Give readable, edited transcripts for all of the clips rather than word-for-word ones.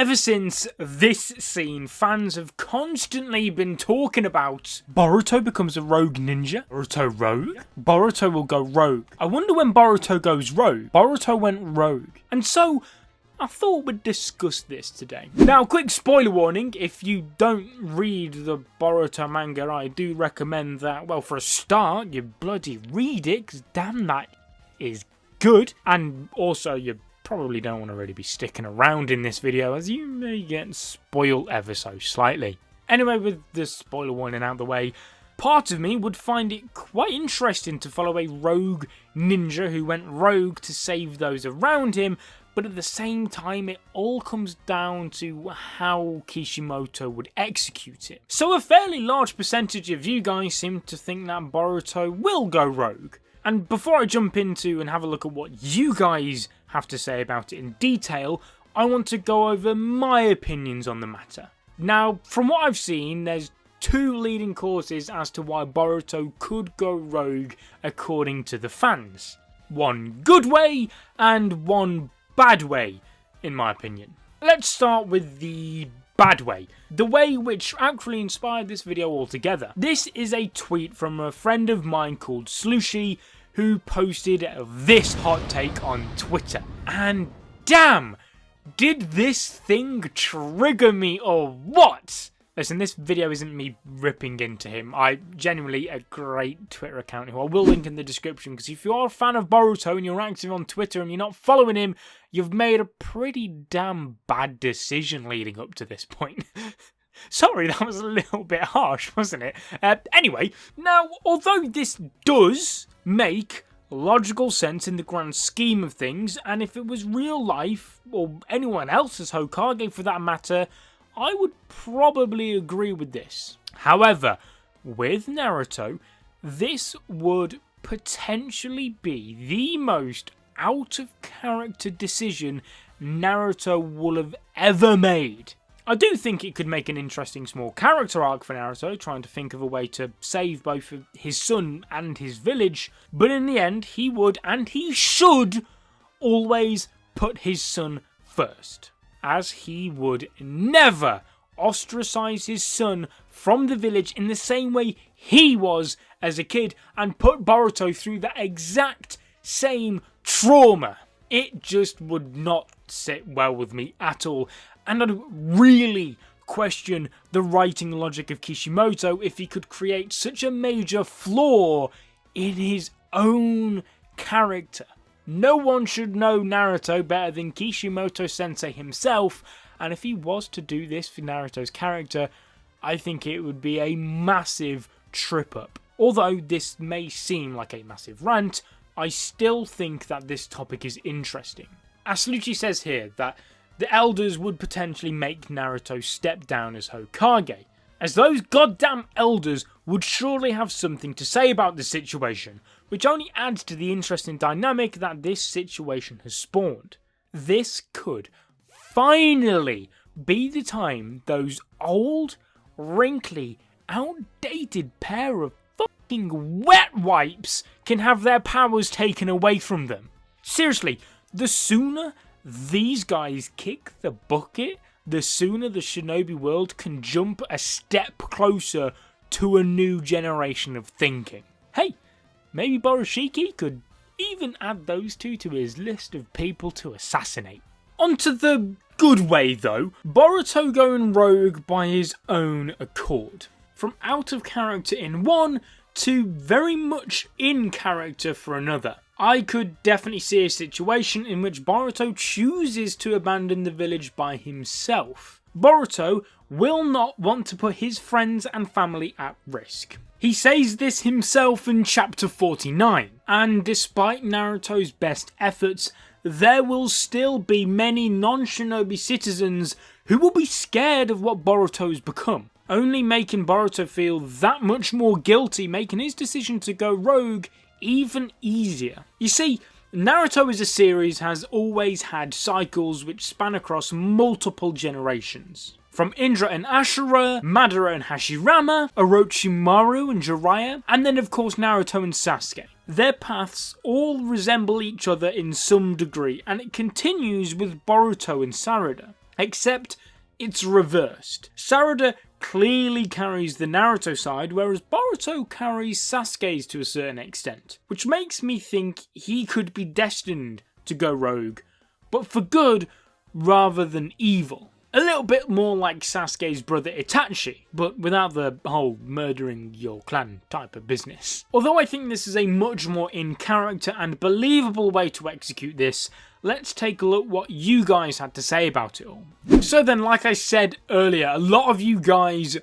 Ever since this scene, fans have constantly been talking about Boruto becomes a rogue ninja. Boruto rogue? Boruto will go rogue. I wonder when Boruto goes rogue. Boruto went rogue. And so, I thought we'd discuss this today. Now, quick spoiler warning, if you don't read the Boruto manga, I do recommend that, well, for a start, you bloody read it, because damn, that is good. And also, you probably don't want to really be sticking around in this video, as you may get spoiled ever so slightly. Anyway, with the spoiler warning out the way, part of me would find it quite interesting to follow a rogue ninja who went rogue to save those around him, but at the same time it all comes down to how Kishimoto would execute it. So a fairly large percentage of you guys seem to think that Boruto will go rogue. And before I jump into and have a look at what you guys have to say about it in detail, I want to go over my opinions on the matter. Now, from what I've seen, there's two leading causes as to why Boruto could go rogue according to the fans. One good way and one bad way, in my opinion. Let's start with the bad way. The way which actually inspired this video altogether. This is a tweet from a friend of mine called Slushy, who posted this hot take on Twitter. And damn, did this thing trigger me or what? Listen, this video isn't me ripping into him. I genuinely a great Twitter account who I will link in the description, because if you are a fan of Boruto and you're active on Twitter and you're not following him, you've made a pretty damn bad decision leading up to this point. Sorry, that was a little bit harsh, wasn't it? Anyway, now, although this does make logical sense in the grand scheme of things, and if it was real life, or anyone else's Hokage for that matter, I would probably agree with this. However, with Naruto, this would potentially be the most out-of-character decision Naruto will have ever made. I do think it could make an interesting small character arc for Naruto, trying to think of a way to save both his son and his village, but in the end, he would, and he should, always put his son first, as he would never ostracize his son from the village in the same way he was as a kid, and put Boruto through that exact same trauma. It just would not sit well with me at all, and I'd really question the writing logic of Kishimoto if he could create such a major flaw in his own character. No one should know Naruto better than Kishimoto-sensei himself, and if he was to do this for Naruto's character, I think it would be a massive trip-up. Although this may seem like a massive rant, I still think that this topic is interesting. As Lucci says here, that the elders would potentially make Naruto step down as Hokage, as those goddamn elders would surely have something to say about the situation, which only adds to the interesting dynamic that this situation has spawned. This could finally be the time those old, wrinkly, outdated pair of fucking wet wipes can have their powers taken away from them. Seriously, the sooner these guys kick the bucket, the sooner the shinobi world can jump a step closer to a new generation of thinking. Hey, maybe Boroshiki could even add those two to his list of people to assassinate. Onto the good way though, Boruto going rogue by his own accord. From out of character in one, to very much in character for another. I could definitely see a situation in which Boruto chooses to abandon the village by himself. Boruto will not want to put his friends and family at risk. He says this himself in chapter 49, and despite Naruto's best efforts, there will still be many non-shinobi citizens who will be scared of what Boruto's become, only making Boruto feel that much more guilty, making his decision to go rogue even easier. You see, Naruto as a series has always had cycles which span across multiple generations. From Indra and Ashura, Madara and Hashirama, Orochimaru and Jiraiya, and then of course Naruto and Sasuke. Their paths all resemble each other in some degree, and it continues with Boruto and Sarada. except it's reversed. Sarada clearly carries the Naruto side, whereas Boruto carries Sasuke's to a certain extent, which makes me think he could be destined to go rogue, but for good rather than evil. A little bit more like Sasuke's brother Itachi, but without the whole murdering your clan type of business. Although I think this is a much more in character and believable way to execute this, let's take a look what you guys had to say about it all. So then, like I said earlier, a lot of you guys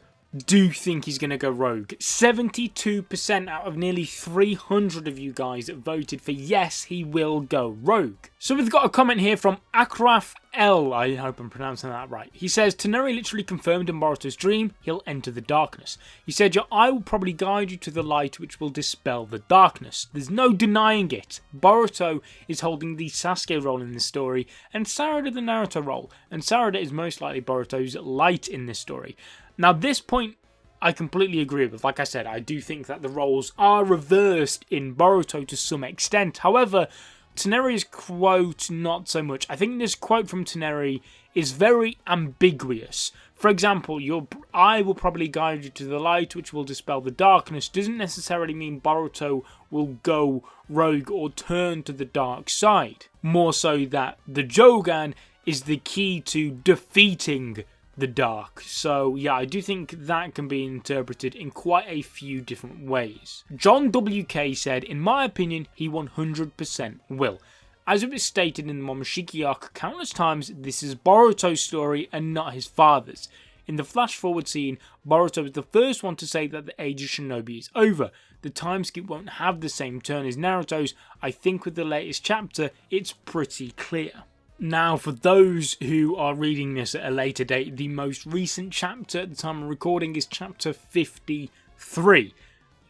do think he's going to go rogue. 72% out of nearly 300 of you guys voted for yes, he will go rogue. So we've got a comment here from Akraf L. I hope I'm pronouncing that right. He says, Toneri literally confirmed in Boruto's dream, he'll enter the darkness. He said, your eye will probably guide you to the light which will dispel the darkness. There's no denying it. Boruto is holding the Sasuke role in this story, and Sarada the Naruto role, and Sarada is most likely Boruto's light in this story. Now, this point I completely agree with. Like I said, I do think that the roles are reversed in Boruto to some extent. However, Toneri's quote, not so much. I think this quote from Toneri is very ambiguous. For example, your eye will probably guide you to the light which will dispel the darkness doesn't necessarily mean Boruto will go rogue or turn to the dark side. More so that the Jogan is the key to defeating the dark. So yeah, I do think that can be interpreted in quite a few different ways. John WK said, in my opinion, he 100% will. As it was stated in the Momoshiki arc countless times, this is Boruto's story and not his father's. In the flash forward scene, Boruto is the first one to say that the age of shinobi is over. The time skip won't have the same turn as Naruto's. I think with the latest chapter, it's pretty clear. Now, for those who are reading this at a later date, the most recent chapter at the time of recording is chapter 53.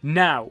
Now,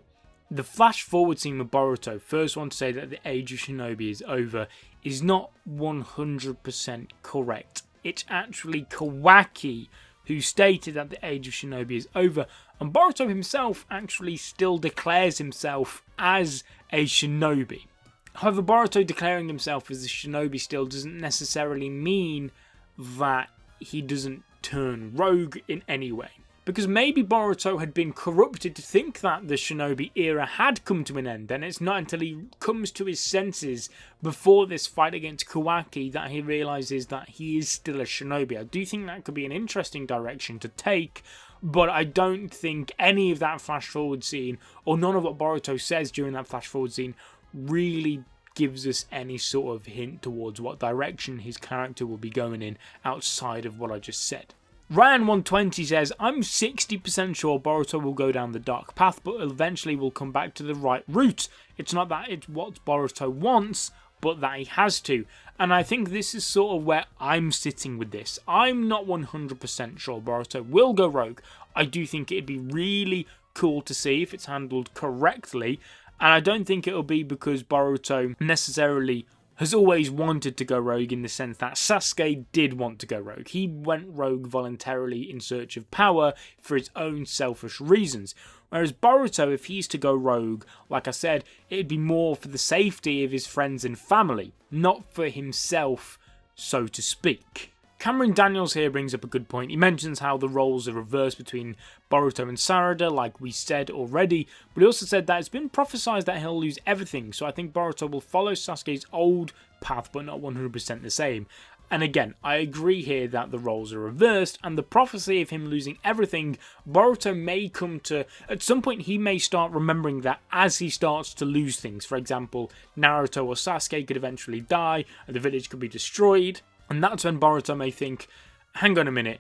the flash forward scene with Boruto, first one to say that the age of shinobi is over, is not 100% correct. It's actually Kawaki who stated that the age of shinobi is over, and Boruto himself actually still declares himself as a shinobi. However, Boruto declaring himself as a shinobi still doesn't necessarily mean that he doesn't turn rogue in any way. Because maybe Boruto had been corrupted to think that the shinobi era had come to an end, and it's not until he comes to his senses before this fight against Kawaki that he realises that he is still a shinobi. I do think that could be an interesting direction to take, but I don't think any of that flash forward scene, or none of what Boruto says during that flash forward scene, really gives us any sort of hint towards what direction his character will be going in outside of what I just said. Ryan120 says, I'm 60% sure Boruto will go down the dark path, but eventually will come back to the right route. It's not that it's what Boruto wants, but that he has to. And I think this is sort of where I'm sitting with this. I'm not 100% sure Boruto will go rogue. I do think it'd be really cool to see if it's handled correctly. And I don't think it'll be because Boruto necessarily has always wanted to go rogue, in the sense that Sasuke did want to go rogue. He went rogue voluntarily in search of power for his own selfish reasons. Whereas Boruto, if he's to go rogue, like I said, it'd be more for the safety of his friends and family, not for himself, so to speak. Cameron Daniels here brings up a good point. He mentions how the roles are reversed between Boruto and Sarada, like we said already, but he also said that it's been prophesied that he'll lose everything, so I think Boruto will follow Sasuke's old path, but not 100% the same. And again, I agree here that the roles are reversed, and the prophecy of him losing everything, Boruto may come to, at some point he may start remembering that as he starts to lose things. For example, Naruto or Sasuke could eventually die, and the village could be destroyed. And that's when Boruto may think, hang on a minute,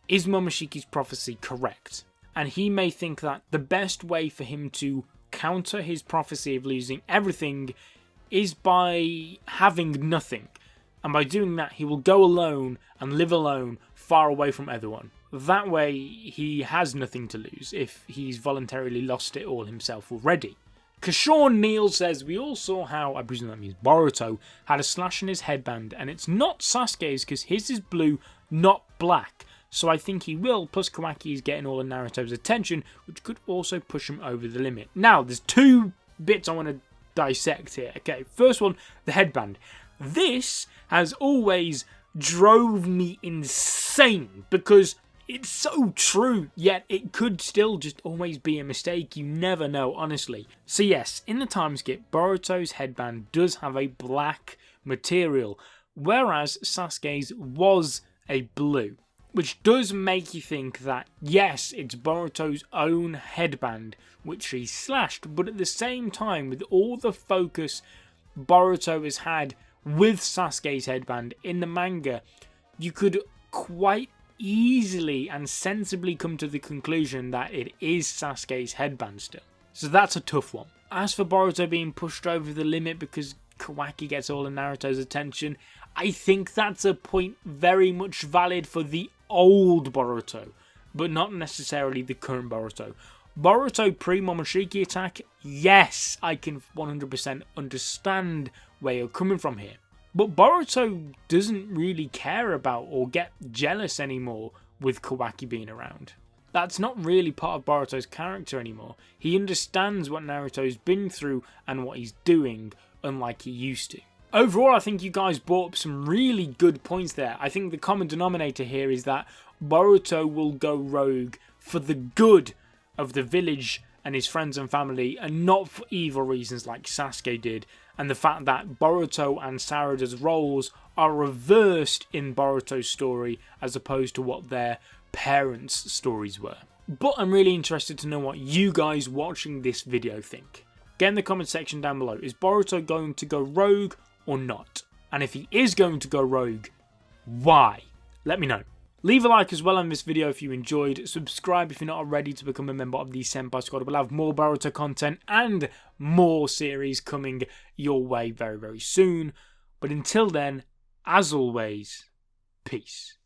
is Momoshiki's prophecy correct? And he may think that the best way for him to counter his prophecy of losing everything is by having nothing. And by doing that, he will go alone and live alone, far away from everyone. That way, he has nothing to lose if he's voluntarily lost it all himself already. Kashawn Neal says, we all saw how, I presume that means Boruto, had a slash in his headband, and it's not Sasuke's because his is blue, not black. So I think he will, plus Kawaki is getting all of Naruto's attention, which could also push him over the limit. Now, there's two bits I want to dissect here. Okay, first one, the headband. This has always drove me insane because it's so true, yet it could still just always be a mistake. You never know, honestly. So yes, in the time skip, Boruto's headband does have a black material, whereas Sasuke's was a blue, which does make you think that yes, it's Boruto's own headband which he slashed, but at the same time, with all the focus Boruto has had with Sasuke's headband in the manga, you could quite easily and sensibly come to the conclusion that it is Sasuke's headband still. So that's a tough one. As for Boruto being pushed over the limit because Kawaki gets all of Naruto's attention, I think that's a point very much valid for the old Boruto, but not necessarily the current Boruto. Boruto pre-Momoshiki attack, yes, I can 100% understand where you're coming from here. But Boruto doesn't really care about or get jealous anymore with Kawaki being around. That's not really part of Boruto's character anymore. He understands what Naruto's been through and what he's doing, unlike he used to. Overall, I think you guys brought up some really good points there. I think the common denominator here is that Boruto will go rogue for the good of the village and his friends and family, and not for evil reasons like Sasuke did, and the fact that Boruto and Sarada's roles are reversed in Boruto's story as opposed to what their parents' stories were. But I'm really interested to know what you guys watching this video think. Get in the comment section down below, is Boruto going to go rogue or not? And if he is going to go rogue, why? Let me know. Leave a like as well on this video if you enjoyed. Subscribe if you're not already to become a member of the Senpai Squad. We'll have more Boruto content and more series coming your way very, very soon. But until then, as always, peace.